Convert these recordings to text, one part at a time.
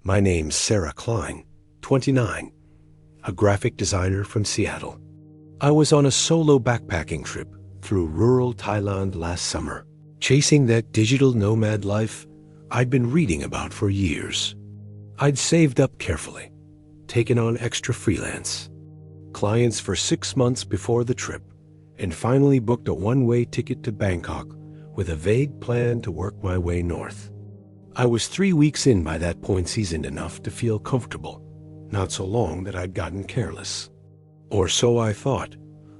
My name's Sarah Kline, 29, a graphic designer from Seattle. I was on a solo backpacking trip through rural Thailand last summer, chasing that digital nomad life I'd been reading about for years. I'd saved up carefully, taken on extra freelance clients for 6 months before the trip, and finally booked a one-way ticket to Bangkok with a vague plan to work my way north. I was 3 weeks in by that point, seasoned enough to feel comfortable, not so long that I'd gotten careless. Or so I thought.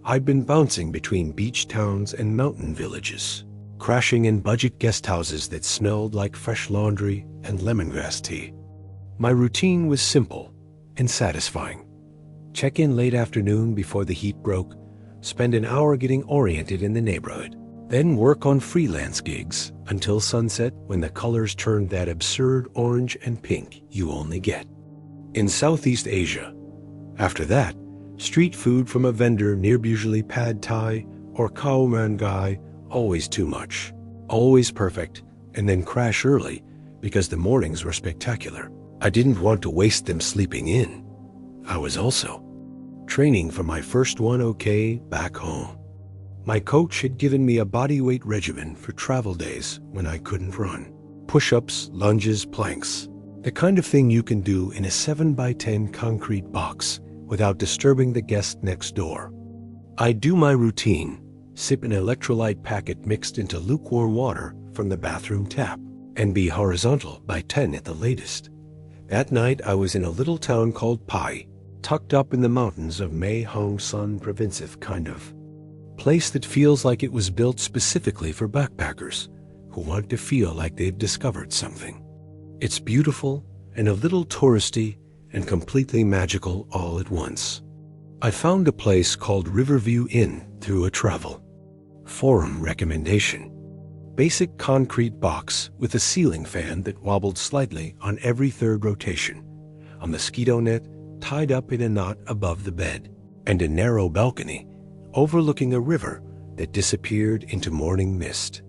I'd been bouncing between beach towns and mountain villages, crashing in budget guest houses that smelled like fresh laundry and lemongrass tea. My routine was simple and satisfying. Check in late afternoon before the heat broke, spend an hour getting oriented in the neighborhood, then work on freelance gigs until sunset, when the colors turned that absurd orange and pink you only get in Southeast Asia. After that, street food from a vendor near, usually pad thai or khao man gai, always too much, always perfect, and then crash early because the mornings were spectacular. I didn't want to waste them sleeping in. I was also training for my first 1OK back home. My coach had given me a bodyweight regimen for travel days when I couldn't run. Push-ups, lunges, planks. The kind of thing you can do in a 7x10 concrete box without disturbing the guest next door. I'd do my routine, sip an electrolyte packet mixed into lukewarm water from the bathroom tap, and be horizontal by 10 at the latest. That night I was in a little town called Pai, tucked up in the mountains of Mae Hong Son Province, kind of place that feels like it was built specifically for backpackers who want to feel like they've discovered something. It's beautiful and a little touristy and completely magical all at once. I found a place called Riverview Inn through a travel forum recommendation. Basic concrete box with a ceiling fan that wobbled slightly on every third rotation, a mosquito net tied up in a knot above the bed, and a narrow balcony overlooking a river that disappeared into morning mist.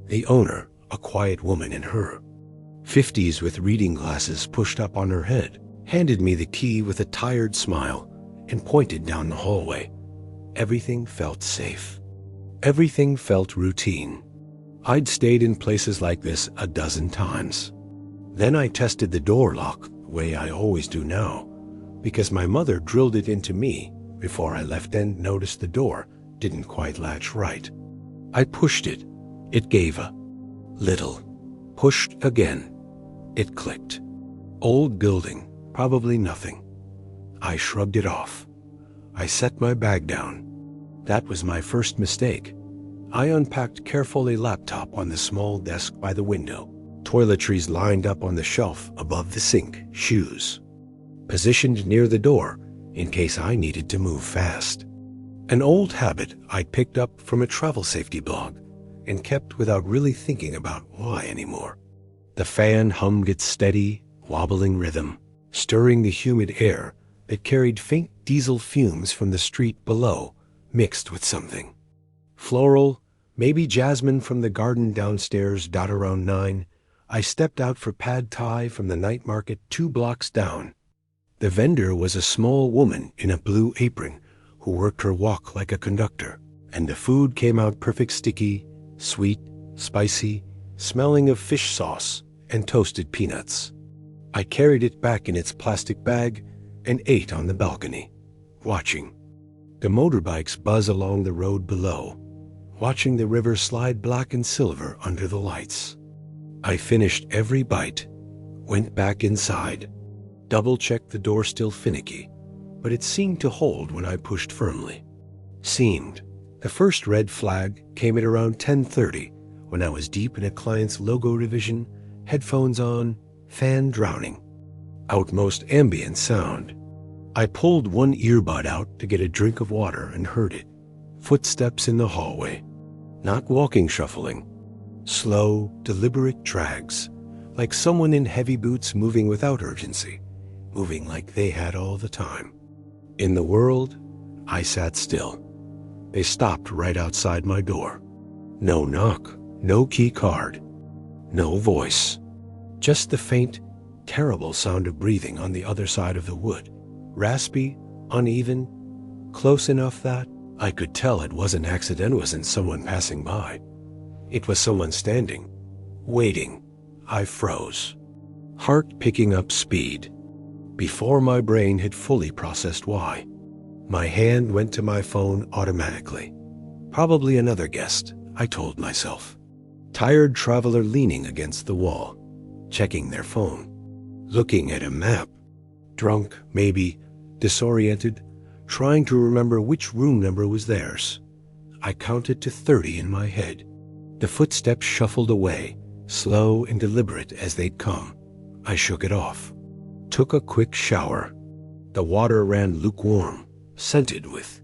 The owner, a quiet woman in her 50s with reading glasses pushed up on her head, handed me the key with a tired smile and pointed down the hallway. Everything felt safe. Everything felt routine. I'd stayed in places like this a dozen times. Then I tested the door lock the way I always do now, because my mother drilled it into me before I left and noticed the door didn't quite latch right. I pushed it. It gave a little. Pushed again. It clicked. Old building, probably nothing. I shrugged it off. I set my bag down. That was my first mistake. I unpacked carefully, laptop on the small desk by the window, toiletries lined up on the shelf above the sink, shoes positioned near the door in case I needed to move fast. An old habit I'd picked up from a travel safety blog and kept without really thinking about why anymore. The fan hummed its steady, wobbling rhythm, stirring the humid air that carried faint diesel fumes from the street below, mixed with something floral, maybe jasmine from the garden downstairs. Around 9, I stepped out for pad thai from the night market 2 blocks down. The vendor was a small woman in a blue apron who worked her wok like a conductor, and the food came out perfect, sticky, sweet, spicy, smelling of fish sauce and toasted peanuts. I carried it back in its plastic bag and ate on the balcony, watching the motorbikes buzz along the road below, watching the river slide black and silver under the lights. I finished every bite, went back inside, double-checked the door, still finicky, but it seemed to hold when I pushed firmly. The first red flag came at around 10:30 when I was deep in a client's logo revision, headphones on, fan drowning out most ambient sound. I pulled one earbud out to get a drink of water and heard it. Footsteps in the hallway. Not walking, shuffling. Slow, deliberate drags, like someone in heavy boots moving without urgency, moving like they had all the time. In the world, I sat still. They stopped right outside my door. No knock, no key card, no voice. Just the faint terrible sound of breathing on the other side of the wood. Raspy, uneven, close enough that I could tell it wasn't accident, wasn't someone passing by. It was someone standing, waiting. I froze, heart picking up speed. Before my brain had fully processed why, my hand went to my phone automatically. Probably another guest, I told myself. Tired traveler leaning against the wall, checking their phone, looking at a map. Drunk, maybe, disoriented, trying to remember which room number was theirs. I counted to 30 in my head. The footsteps shuffled away, slow and deliberate as they'd come. I shook it off. Took a quick shower. The water ran lukewarm, scented with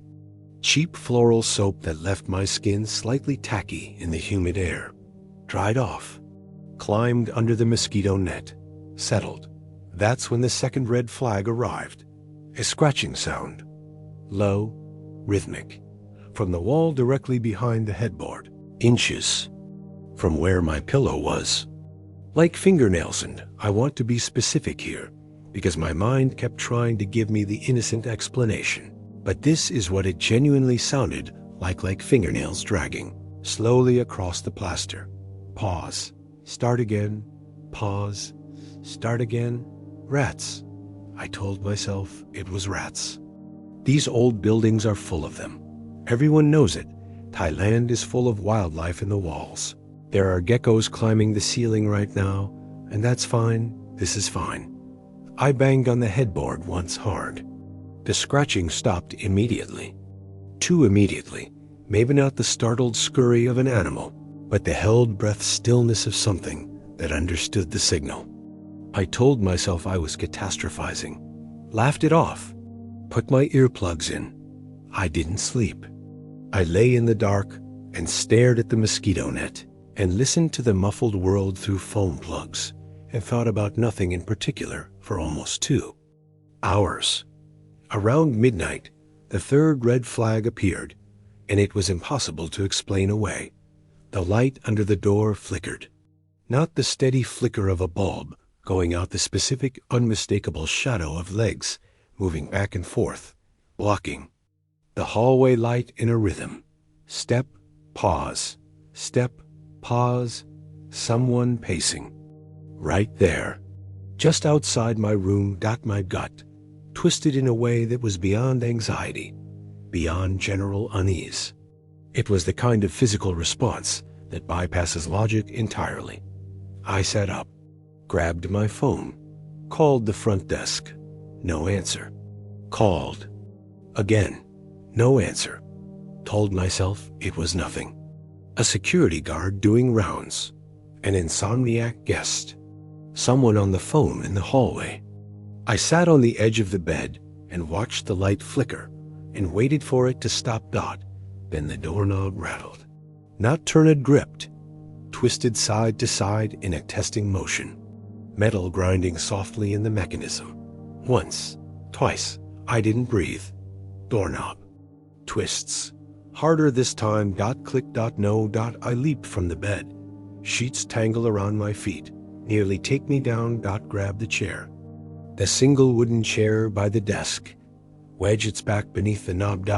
cheap floral soap that left my skin slightly tacky in the humid air. Dried off. Climbed under the mosquito net. Settled. That's when the second red flag arrived. A scratching sound. Low, rhythmic. From the wall directly behind the headboard. Inches from where my pillow was. Like fingernails, and I want to be specific here, because my mind kept trying to give me the innocent explanation. But this is what it genuinely sounded like fingernails dragging slowly across the plaster. Pause. Start again. Pause. Start again. Rats. I told myself it was rats. These old buildings are full of them. Everyone knows it. Thailand is full of wildlife in the walls. There are geckos climbing the ceiling right now, and that's fine. This is fine. I banged on the headboard once hard. The scratching stopped immediately. Too immediately. Maybe not the startled scurry of an animal, but the held breath stillness of something that understood the signal. I told myself I was catastrophizing. Laughed it off. Put my earplugs in. I didn't sleep. I lay in the dark and stared at the mosquito net and listened to the muffled world through phone plugs and thought about nothing in particular for almost 2 hours. Around midnight, the third red flag appeared, and it was impossible to explain away. The light under the door flickered. Not the steady flicker of a bulb going out, the specific, unmistakable shadow of legs moving back and forth, blocking. The hallway light in a rhythm. Step, pause. Step, pause. Someone pacing. Right there. Just outside my room. My gut. Twisted in a way that was beyond anxiety. Beyond general unease. It was the kind of physical response that bypasses logic entirely. I sat up. Grabbed my phone. Called the front desk. No answer. Called. Again. No answer. Told myself it was nothing. A security guard doing rounds. An insomniac guest. Someone on the phone in the hallway. I sat on the edge of the bed and watched the light flicker and waited for it to stop. Then the doorknob rattled. Not turned, gripped. Twisted side to side in a testing motion. Metal grinding softly in the mechanism. Once. Twice. I didn't breathe. Doorknob. Twists. Harder this time. Click. No. I leaped from the bed. Sheets tangle around my feet. Nearly take me down. Grab the chair. The single wooden chair by the desk. Wedge its back beneath the knob.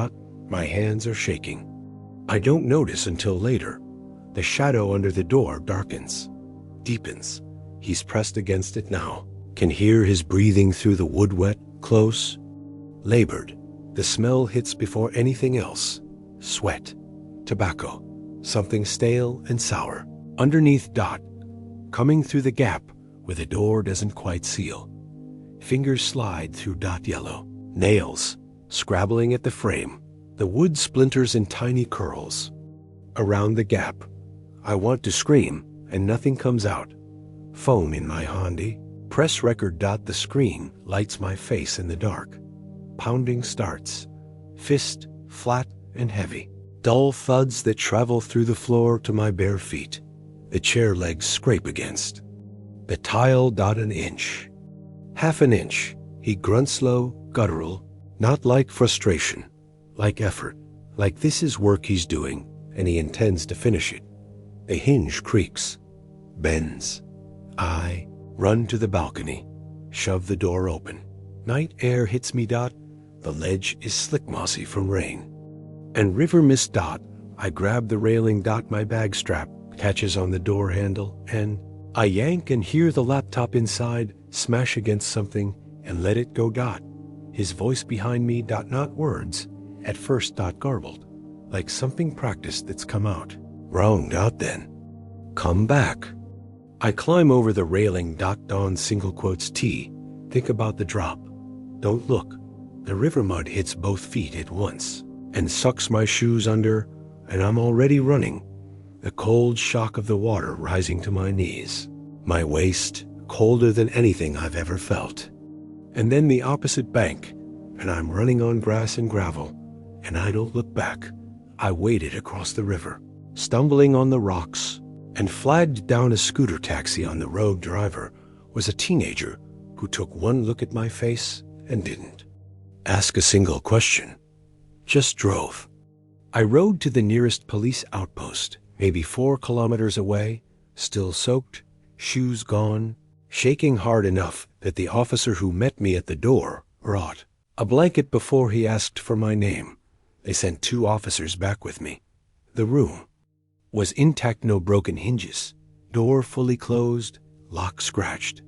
My hands are shaking. I don't notice until later. The shadow under the door darkens. Deepens. He's pressed against it now. Can hear his breathing through the wood, wet, close. Labored. The smell hits before anything else. Sweat. Tobacco. Something stale and sour. Underneath. Coming through the gap where the door doesn't quite seal. Fingers slide through. Yellow. Nails. Scrabbling at the frame. The wood splinters in tiny curls. Around the gap. I want to scream, and nothing comes out. Phone in my handy. Press record. The screen lights my face in the dark. Pounding starts. Fist, flat and heavy. Dull thuds that travel through the floor to my bare feet. The chair legs scrape against. The tile. An inch. Half an inch. He grunts low, guttural, not like frustration, like effort, like this is work he's doing, and he intends to finish it. The hinge creaks, bends. I run to the balcony. shove the door open. Night air hits me. The ledge is slick mossy from rain. And river mist. I grab the railing. My bag strap catches on the door handle, and I yank and hear the laptop inside smash against something and let it go. His voice behind me. Not words, at first. Garbled, like something practiced that's come out. Wrong. Then. Come back. I climb over the railing. Don single quotes T. Think about the drop. Don't look. The river mud hits both feet at once and sucks my shoes under, and I'm already running. The cold shock of the water rising to my knees. My waist colder than anything I've ever felt. And then the opposite bank, and I'm running on grass and gravel, and I don't look back. I waded across the river, stumbling on the rocks, and flagged down a scooter taxi. On the road driver was a teenager who took one look at my face and didn't ask a single question, just drove. I rode to the nearest police outpost, maybe 4 kilometers away, still soaked, shoes gone, shaking hard enough that the officer who met me at the door brought a blanket before he asked for my name. They sent 2 officers back with me. The room was intact, no broken hinges, door fully closed, lock scratched.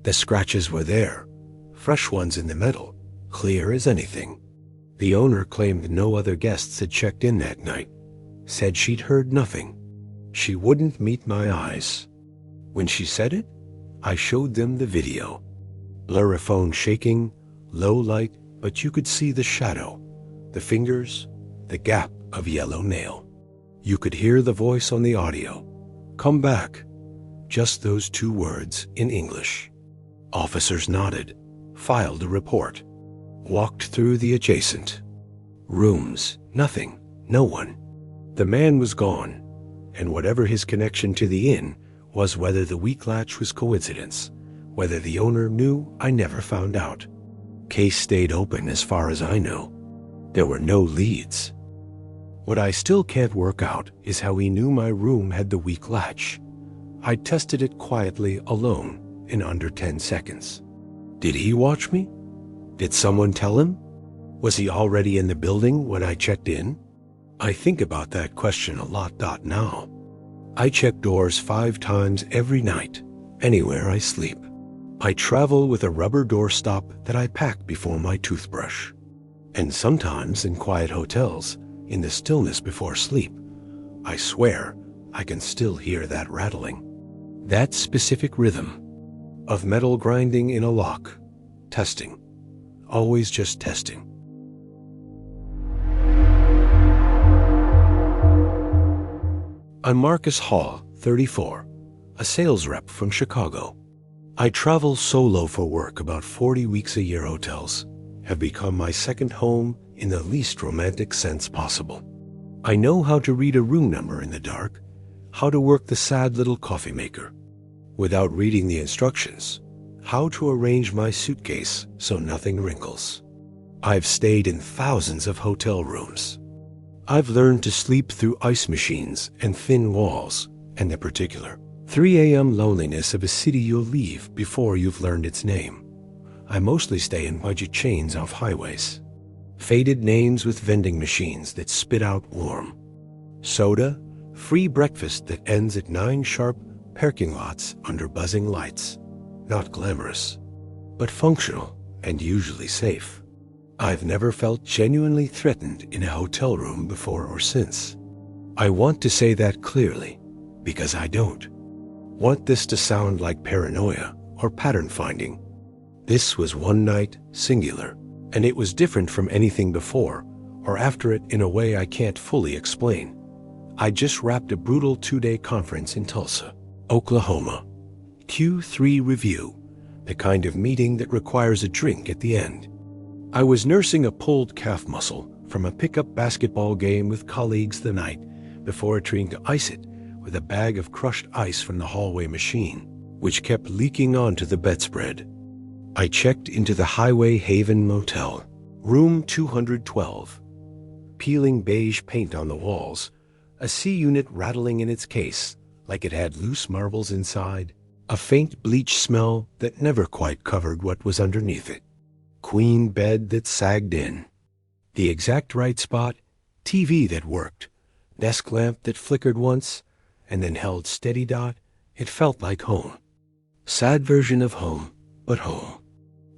The scratches were there, fresh ones in the metal, clear as anything. The owner claimed no other guests had checked in that night, said she'd heard nothing. She wouldn't meet my eyes. When she said it, I showed them the video. Blurry shaking, low light, but you could see the shadow, the fingers, the gap of yellow nail. You could hear the voice on the audio. Come back. Just those 2 words in English. Officers nodded, filed a report, walked through the adjacent rooms. Nothing, no one. The man was gone, and whatever his connection to the inn was, whether the weak latch was coincidence, whether the owner knew, I never found out. Case stayed open as far as I know. There were no leads. What I still can't work out is how he knew my room had the weak latch. I tested it quietly, alone, in under 10 seconds. Did he watch me? Did someone tell him? Was he already in the building when I checked in? I think about that question a lot. Now. I check doors 5 times every night, anywhere I sleep. I travel with a rubber doorstop that I pack before my toothbrush. And sometimes in quiet hotels, in the stillness before sleep, I swear I can still hear that rattling. That specific rhythm of metal grinding in a lock, testing, always just testing. I'm Marcus Hall, 34, a sales rep from Chicago. I travel solo for work about 40 weeks a year. Hotels have become my second home in the least romantic sense possible. I know how to read a room number in the dark, how to work the sad little coffee maker without reading the instructions, how to arrange my suitcase so nothing wrinkles. I've stayed in thousands of hotel rooms. I've learned to sleep through ice machines and thin walls, and the particular 3 a.m. loneliness of a city you'll leave before you've learned its name. I mostly stay in budget chains off highways. Faded names with vending machines that spit out warm soda, free breakfast that ends at 9 sharp, parking lots under buzzing lights. Not glamorous, but functional and usually safe. I've never felt genuinely threatened in a hotel room before or since. I want to say that clearly, because I don't want this to sound like paranoia or pattern finding. This was one night, singular, and it was different from anything before or after it in a way I can't fully explain. I just wrapped a brutal 2-day conference in Tulsa, Oklahoma. Q3 review, the kind of meeting that requires a drink at the end. I was nursing a pulled calf muscle from a pickup basketball game with colleagues the night before trying to ice it with a bag of crushed ice from the hallway machine, which kept leaking onto the bedspread. I checked into the Highway Haven Motel, room 212. Peeling beige paint on the walls, a C unit rattling in its case like it had loose marbles inside, A faint bleach smell that never quite covered what was underneath it. Queen bed that sagged in. The exact right spot, TV that worked, desk lamp that flickered once and then held steady. It felt like home. Sad version of home, but home.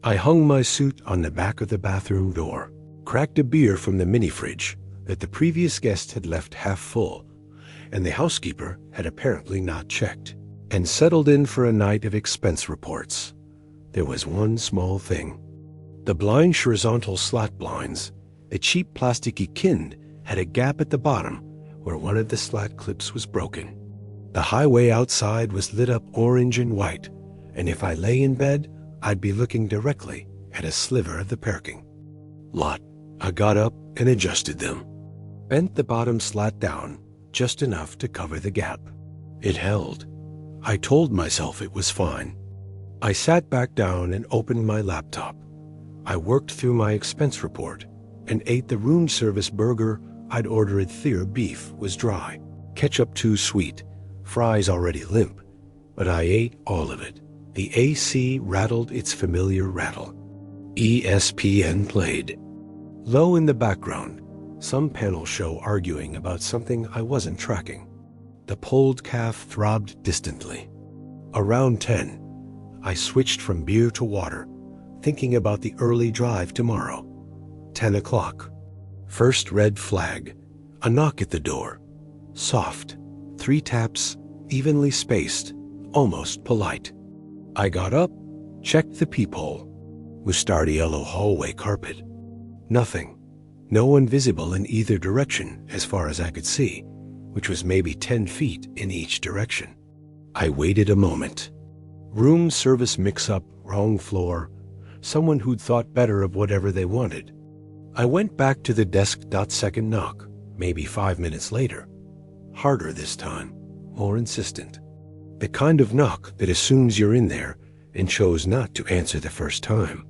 I hung my suit on the back of the bathroom door, cracked a beer from the mini fridge that the previous guest had left half full, and the housekeeper had apparently not checked, and settled in for a night of expense reports. There was one small thing. The blind horizontal slat blinds, the cheap plasticky kind, had a gap at the bottom where one of the slat clips was broken. The highway outside was lit up orange and white, and if I lay in bed, I'd be looking directly at a sliver of the parking lot. I got up and adjusted them. Bent the bottom slat down just enough to cover the gap. It held. I told myself it was fine. I sat back down and opened my laptop. I worked through my expense report and ate the room service burger I'd ordered. Thyr beef was dry, ketchup too sweet, fries already limp, but I ate all of it. The AC rattled its familiar rattle. ESPN played. Low in the background, some panel show arguing about something I wasn't tracking. The pulled calf throbbed distantly. Around 10, I switched from beer to water, thinking about the early drive tomorrow. 10 o'clock. First red flag. A knock at the door. Soft. 3 taps, evenly spaced, almost polite. I got up, checked the peephole. Mustardy yellow hallway carpet. Nothing. No one visible in either direction as far as I could see, which was maybe 10 feet in each direction. I waited a moment. Room service mix-up, wrong floor, someone who'd thought better of whatever they wanted. I went back to the desk. Second knock, maybe 5 minutes later. Harder this time, more insistent. The kind of knock that assumes you're in there and chose not to answer the first time.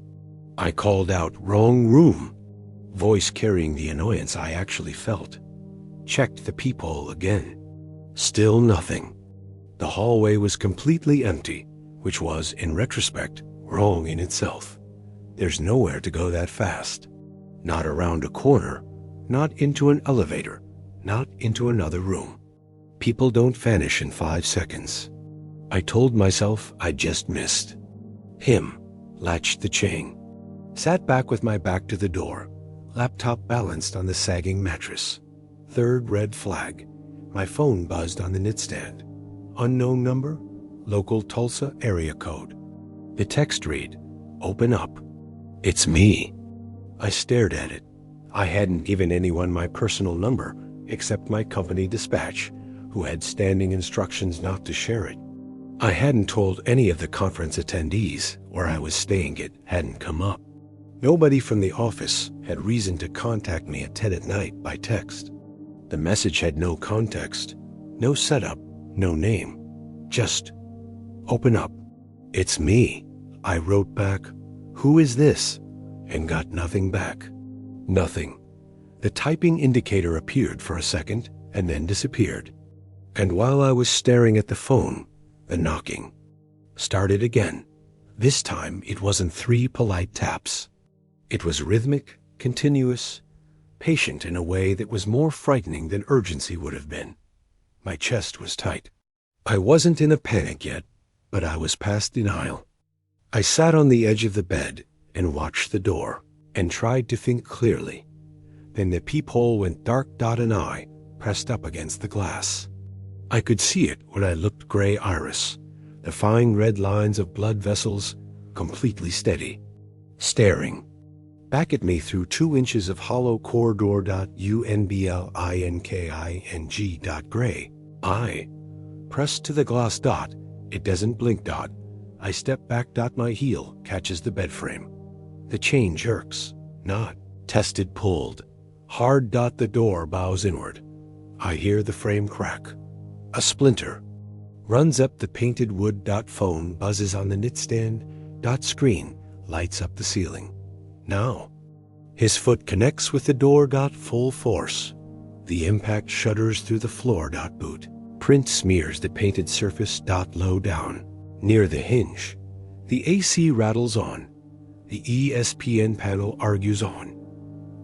I called out, "Wrong room," voice carrying the annoyance I actually felt. Checked the peephole again. Still nothing. The hallway was completely empty, which was, in retrospect, wrong in itself. There's nowhere to go that fast. Not around a corner, not into an elevator, not into another room. People don't vanish in 5 seconds. I told myself I just missed. Him. Latched the chain. Sat back with my back to the door, laptop balanced on the sagging mattress. Third red flag. My phone buzzed on the nightstand. Unknown number, local Tulsa area code. The text read, "Open up." It's me. I stared at it. I hadn't given anyone my personal number except my company dispatch, who had standing instructions not to share it. I hadn't told any of the conference attendees where I was staying. It hadn't come up. Nobody from the office had reason to contact me at 10 at night by text. The message had no context, no setup, no name. Just, "Open up." It's me. I wrote back, "Who is this?" and got nothing back. Nothing. The typing indicator appeared for a second and then disappeared. And while I was staring at the phone, the knocking started again. This time it wasn't 3 polite taps. It was rhythmic, continuous, patient in a way that was more frightening than urgency would have been. My chest was tight. I wasn't in a panic yet, but I was past denial. I sat on the edge of the bed and watched the door and tried to think clearly. Then the peephole went dark. An eye pressed up against the glass. I could see it when I looked. Gray iris, the fine red lines of blood vessels, completely steady, staring back at me through 2 inches of hollow corridor. Unblinking. Gray. I pressed to the glass. It doesn't blink. I step back. My heel catches the bed frame. The chain jerks. Not tested. Pulled. Hard. The door bows inward. I hear the frame crack. A splinter runs up the painted wood. Phone buzzes on the nightstand. Screen lights up the ceiling. Now, his foot connects with the door. Full force. The impact shudders through the floor. Boot print smears the painted surface. Low down. Near the hinge, the AC rattles on. The ESPN panel argues on.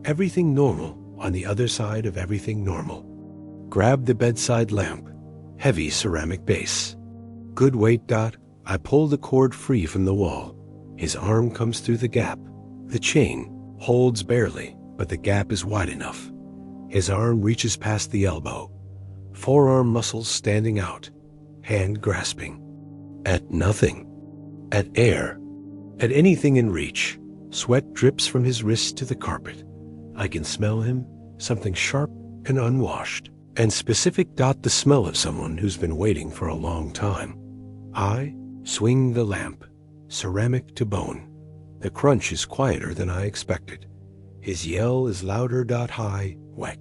Everything normal on the other side of everything normal. Grab the bedside lamp. Heavy ceramic base. Good weight. I pull the cord free from the wall. His arm comes through the gap. The chain holds barely, but the gap is wide enough. His arm reaches past the elbow. Forearm muscles standing out. Hand grasping. At nothing. At air. At anything in reach. Sweat drips from his wrist to the carpet. I can smell him, something sharp and unwashed, and specific. The smell of someone who's been waiting for a long time. I swing the lamp, ceramic to bone. The crunch is quieter than I expected. His yell is louder. High, wet.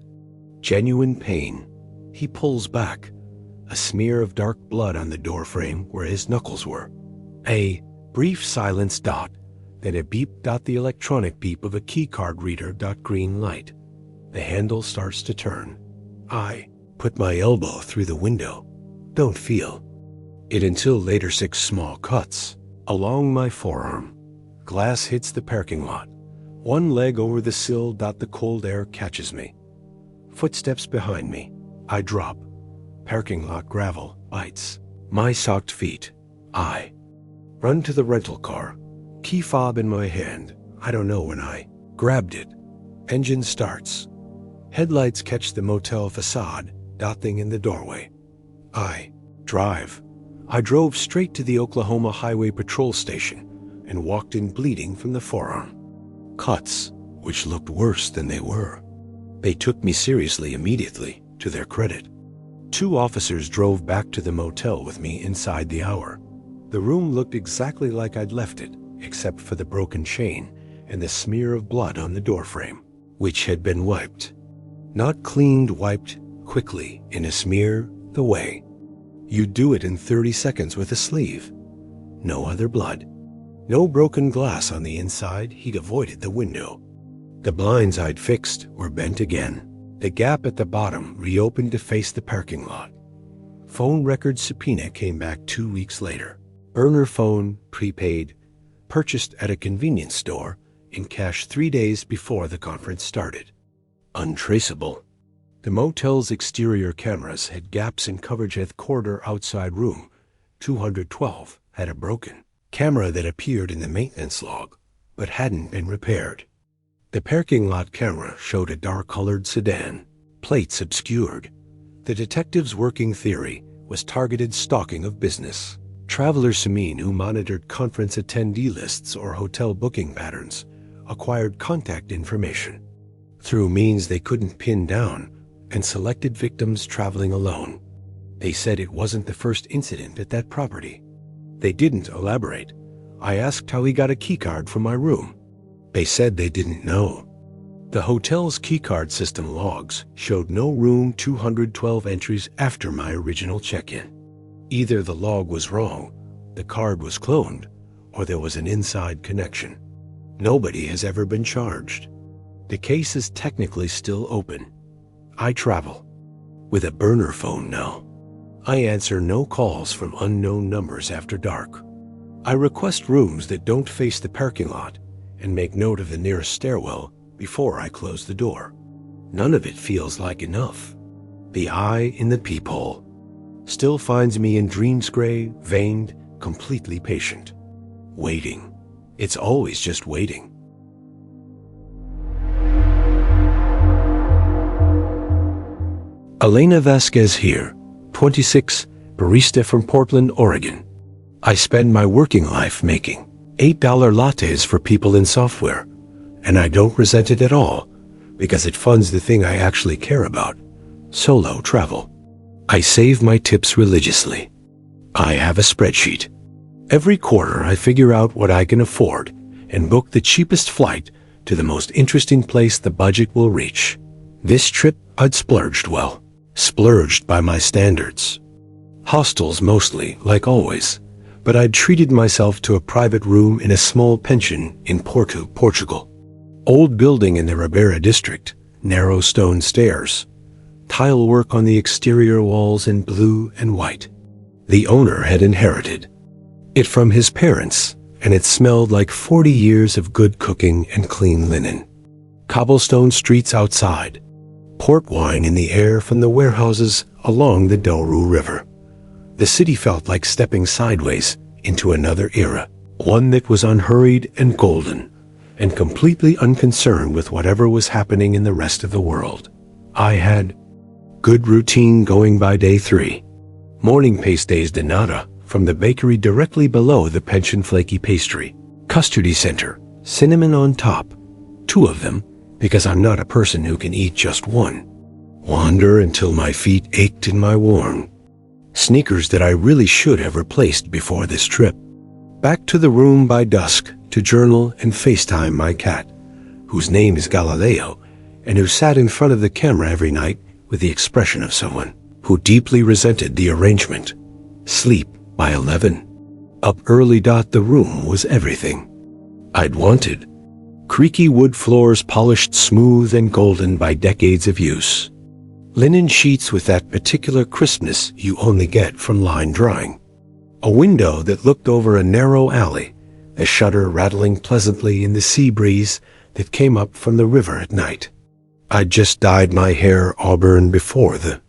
Genuine pain. He pulls back. A smear of dark blood on the doorframe where his knuckles were. A brief silence. Then a beep. The electronic beep of a keycard reader. Green light. The handle starts to turn. I put my elbow through the window. Don't feel it until later. 6 small cuts along my forearm. Glass hits the parking lot. One leg over the sill. The cold air catches me. Footsteps behind me. I drop. Parking lot gravel bites my socked feet. I run to the rental car. Key fob in my hand. I don't know when I grabbed it. Engine starts. Headlights catch the motel facade. Thing in the doorway. I drive. I drove straight to the Oklahoma Highway Patrol Station and walked in bleeding from the forearm. Cuts, which looked worse than they were. They took me seriously immediately, to their credit. 2 officers drove back to the motel with me inside the hour. The room looked exactly like I'd left it, except for the broken chain and the smear of blood on the doorframe, which had been wiped. Not cleaned, wiped quickly in a smear, the way you do it in 30 seconds with a sleeve. No other blood. No broken glass on the inside. He'd avoided the window. The blinds I'd fixed were bent again. The gap at the bottom reopened to face the parking lot. Phone record subpoena came back 2 weeks later. Burner phone, prepaid, purchased at a convenience store in cash 3 days before the conference started. Untraceable. The motel's exterior cameras had gaps in coverage at corridor outside room 212 had a broken camera that appeared in the maintenance log, but hadn't been repaired. The parking lot camera showed a dark-colored sedan, plates obscured. The detective's working theory was targeted stalking of business. Traveler Samin, who monitored conference attendee lists or hotel booking patterns, acquired contact information through means they couldn't pin down and selected victims traveling alone. They said it wasn't the first incident at that property. They didn't elaborate. I asked how he got a keycard from my room. They said they didn't know. The hotel's keycard system logs showed no room 212 entries after my original check-in. Either the log was wrong, the card was cloned, or there was an inside connection. Nobody has ever been charged. The case is technically still open. I travel with a burner phone now. I answer no calls from unknown numbers after dark. I request rooms that don't face the parking lot and make note of the nearest stairwell before I close the door. None of it feels like enough. The eye in the peephole still finds me in dreams gray, veined, completely patient. Waiting. It's always just waiting. Elena Vasquez here, 26, barista from Portland, Oregon. I spend my working life making $8 lattes for people in software, and I don't resent it at all because it funds the thing I actually care about, solo travel. I save my tips religiously. I have a spreadsheet. Every quarter I figure out what I can afford and book the cheapest flight to the most interesting place the budget will reach. This trip I'd splurged well. Splurged by my standards. Hostels mostly, like always, but I'd treated myself to a private room in a small pension in Porto, Portugal. Old building in the Ribeira district, narrow stone stairs, tile work on the exterior walls in blue and white. The owner had inherited It from his parents, and it smelled like 40 years of good cooking and clean linen. Cobblestone streets outside, port wine in the air from the warehouses along the Douro River. The city felt like stepping sideways into another era, one that was unhurried and golden, and completely unconcerned with whatever was happening in the rest of the world. I had good routine going by day 3. Morning pastéis de nata from the bakery directly below the pension flaky pastry. Custardy center, cinnamon on top. 2 of them, because I'm not a person who can eat just one. Wander until my feet ached in my worn sneakers that I really should have replaced before this trip. Back to the room by dusk to journal and FaceTime my cat, whose name is Galileo, and who sat in front of the camera every night with the expression of someone who deeply resented the arrangement. Sleep by 11. Up early. The room was everything I'd wanted. Creaky wood floors polished smooth and golden by decades of use. Linen sheets with that particular crispness you only get from line drying. A window that looked over a narrow alley, a shutter rattling pleasantly in the sea breeze that came up from the river at night. I'd just dyed my hair auburn before the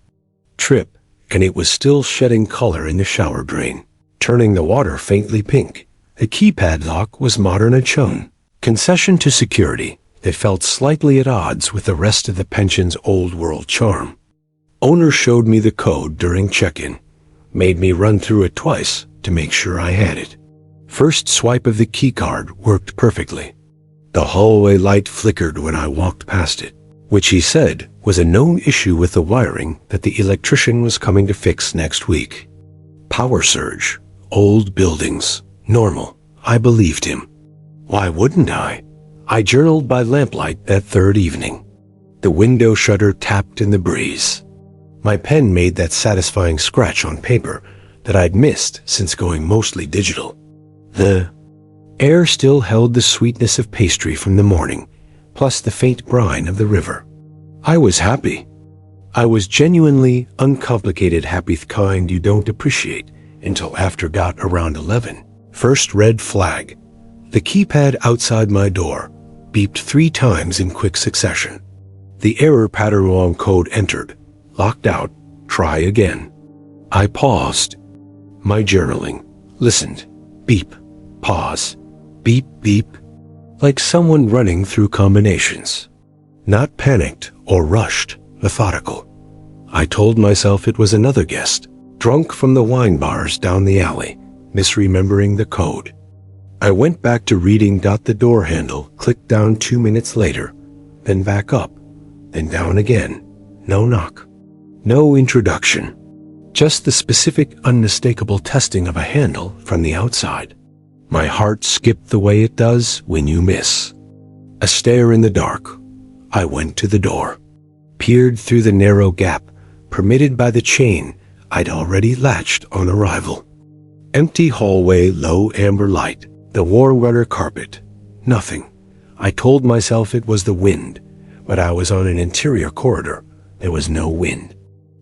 trip, and it was still shedding color in the shower drain, turning the water faintly pink. The keypad lock was modern and shown. Concession to security that felt slightly at odds with the rest of the pension's old-world charm. Owner showed me the code during check-in, made me run through it twice to make sure I had it. First swipe of the keycard worked perfectly. The hallway light flickered when I walked past it, which he said was a known issue with the wiring that the electrician was coming to fix next week. Power surge, old buildings, normal. I believed him. Why wouldn't I? I journaled by lamplight that 3rd evening. The window shutter tapped in the breeze. My pen made that satisfying scratch on paper that I'd missed since going mostly digital. The air still held the sweetness of pastry from the morning, plus the faint brine of the river. I was happy. I was genuinely uncomplicated happy, the kind you don't appreciate until after around 11. First red flag. The keypad outside my door beeped 3 times in quick succession. The error pattern code entered. Locked out. Try again. I paused my journaling, listened. Beep. Pause. Beep, beep. Like someone running through combinations. Not panicked or rushed, methodical. I told myself it was another guest, drunk from the wine bars down the alley, misremembering the code. I went back to reading. The door handle clicked down 2 minutes later, then back up, then down again. No knock. No introduction. Just the specific, unmistakable testing of a handle from the outside. My heart skipped the way it does when you miss. A stare in the dark. I went to the door, peered through the narrow gap permitted by the chain I'd already latched on arrival. Empty hallway, low amber light. The war-runner carpet. Nothing. I told myself it was the wind, but I was on an interior corridor. There was no wind.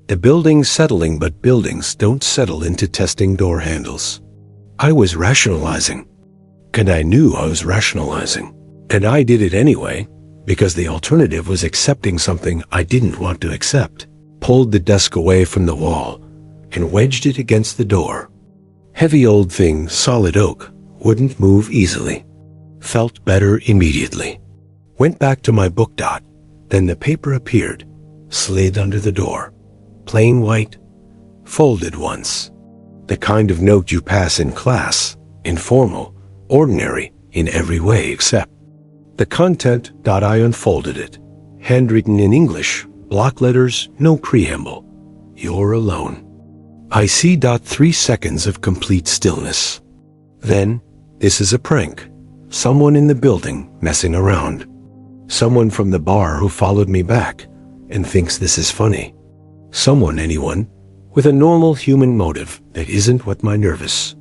The building settling, but buildings don't settle into testing door handles. I was rationalizing. And I knew I was rationalizing. And I did it anyway, because the alternative was accepting something I didn't want to accept. Pulled the desk away from the wall and wedged it against the door. Heavy old thing, solid oak. Wouldn't move easily. Felt better immediately. Went back to my book. Then the paper appeared, slid under the door. Plain white, folded once. The kind of note you pass in class, informal, ordinary in every way except the content. I unfolded it. Handwritten in English, block letters, no preamble. You're alone. I see. 3 seconds of complete stillness. Then, this is a prank. Someone in the building messing around. Someone from the bar who followed me back and thinks this is funny. Someone, anyone, with a normal human motive that isn't what my nervous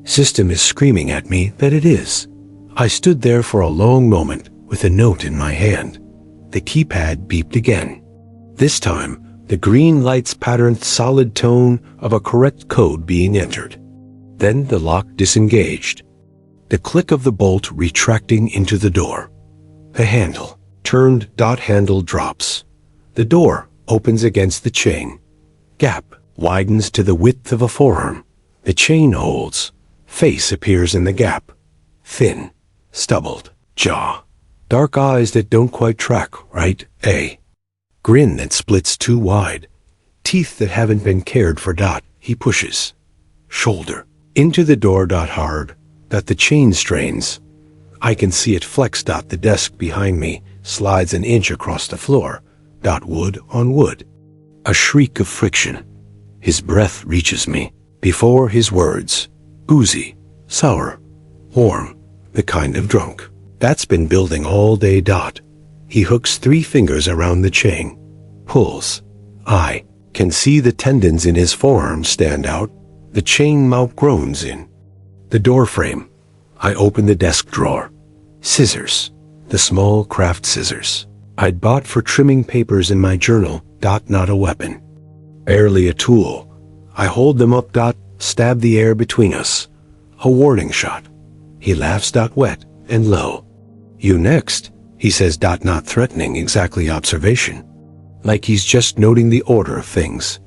system is screaming at me that it is. I stood there for a long moment with a note in my hand. The keypad beeped again. This time, the green lights patterned solid tone of a correct code being entered. Then the lock disengaged. The click of the bolt retracting into the door. The handle turned. Handle drops. The door opens against the chain. Gap widens to the width of a forearm. The chain holds. Face appears in the gap. Thin, stubbled, jaw. Dark eyes that don't quite track, right? Grin that splits too wide. Teeth that haven't been cared for. He pushes. Shoulder. Into the door. Hard. The chain strains. I can see it flex. The desk behind me slides an inch across the floor. Wood on wood. A shriek of friction. His breath reaches me. Before his words. Boozy. Sour. Warm. The kind of drunk that's been building all day. He hooks 3 fingers around the chain. Pulls. I can see the tendons in his forearm stand out. The chain mouth groans in. The door frame. I open the desk drawer. Scissors. The small craft scissors I'd bought for trimming papers in my journal. Not a weapon. Barely a tool. I hold them up. Stab the air between us. A warning shot. He laughs. Wet and low. You next, he says. Not threatening, exactly observation. Like he's just noting the order of things.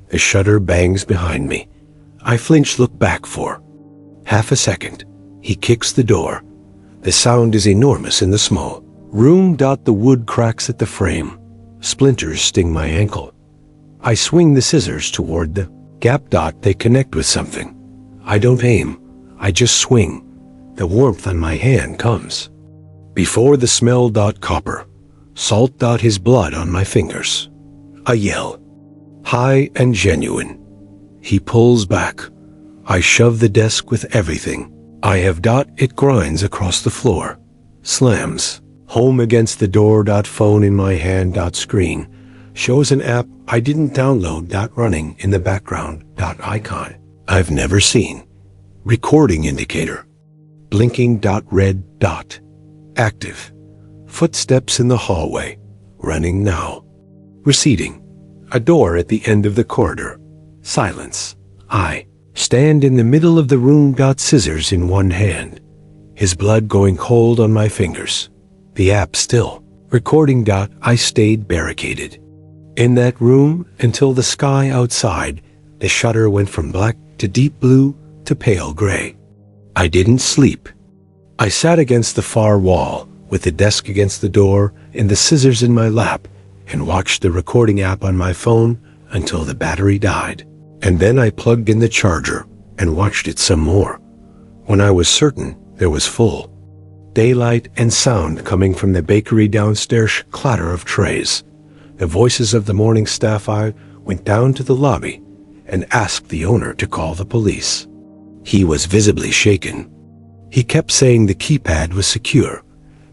The shutter bangs behind me. I flinch. Look back for half a second. He kicks the door. The sound is enormous in the small room. The wood cracks at the frame. Splinters sting my ankle. I swing the scissors toward the gap. They connect with something. I don't aim. I just swing. The warmth on my hand comes. Before the smell. Copper. Salt. His blood on my fingers. A yell. High and genuine. He pulls back. I shove the desk with everything I have. It grinds across the floor. Slams. Home against the door. Phone in my hand. Screen. Shows an app I didn't download. Running in the background. Icon I've never seen. Recording indicator. Blinking. Red. Active. Footsteps in the hallway. Running now. Receding. A door at the end of the corridor. Silence. I stand in the middle of the room. Scissors in one hand. His blood going cold on my fingers. The app still. Recording. I stayed barricaded in that room until the sky outside. The shutter went from black to deep blue to pale gray. I didn't sleep. I sat against the far wall with the desk against the door and the scissors in my lap and watched the recording app on my phone until the battery died. And then I plugged in the charger and watched it some more. When I was certain there was full daylight and sound coming from the bakery downstairs, clatter of trays, the voices of the morning staff, I went down to the lobby and asked the owner to call the police. He was visibly shaken. He kept saying the keypad was secure,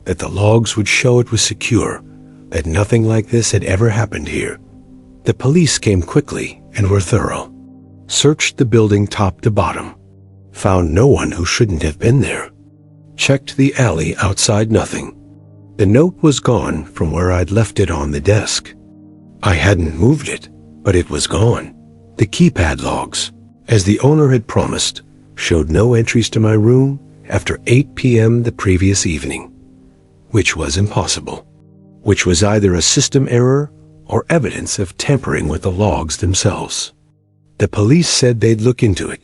that the logs would show it was secure, that nothing like this had ever happened here. The police came quickly and were thorough. Searched the building top to bottom. Found no one who shouldn't have been there. Checked the alley outside. Nothing. The note was gone from where I'd left it on the desk. I hadn't moved it, but it was gone. The keypad logs, as the owner had promised, showed no entries to my room after 8 p.m. the previous evening, which was impossible, which was either a system error or evidence of tampering with the logs themselves. The police said they'd look into it,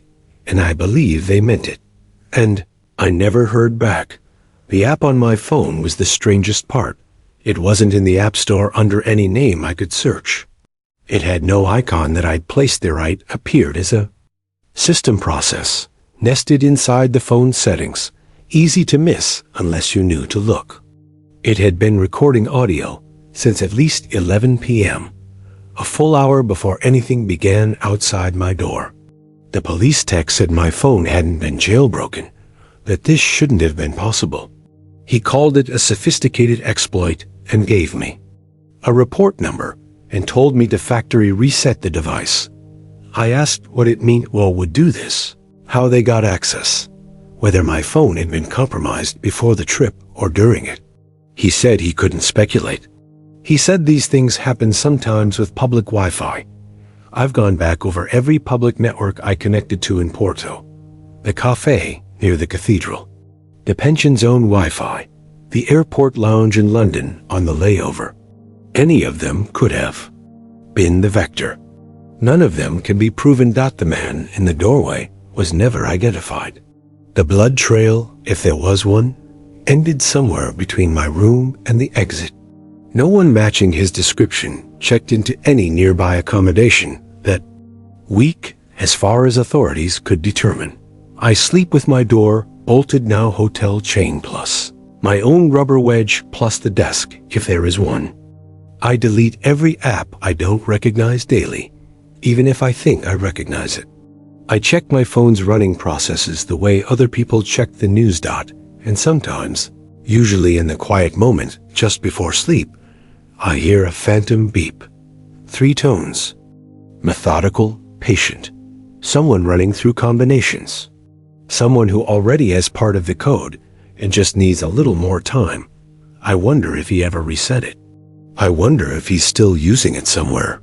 and I believe they meant it. And I never heard back. The app on my phone was the strangest part. It wasn't in the App Store under any name I could search. It had no icon that I'd placed there. It appeared as a system process, nested inside the phone settings, easy to miss unless you knew to look. It had been recording audio since at least 11 p.m., a full hour before anything began outside my door. The police tech said my phone hadn't been jailbroken, that this shouldn't have been possible. He called it a sophisticated exploit and gave me a report number and told me to factory reset the device. I asked what it meant would do this, how they got access, whether my phone had been compromised before the trip or during it. He said he couldn't speculate. He said these things happen sometimes with public Wi-Fi. I've gone back over every public network I connected to in Porto. the cafe near the cathedral, the pension's own Wi-Fi, the airport lounge in London on the layover. Any of them could have been the vector. None of them can be proven that the man in the doorway was never identified. The blood trail, if there was one, ended somewhere between my room and the exit. No one matching his description checked into any nearby accommodation that week as far as authorities could determine. I sleep with my door bolted now, hotel chain plus my own rubber wedge plus the desk if there is one. I delete every app I don't recognize daily, even if I think I recognize it. I check my phone's running processes the way other people check the news dot, and sometimes, usually in the quiet moment just before sleep, I hear a phantom beep. 3 tones. Methodical, patient. Someone running through combinations. Someone who already has part of the code and just needs a little more time. I wonder if he ever reset it. I wonder if he's still using it somewhere.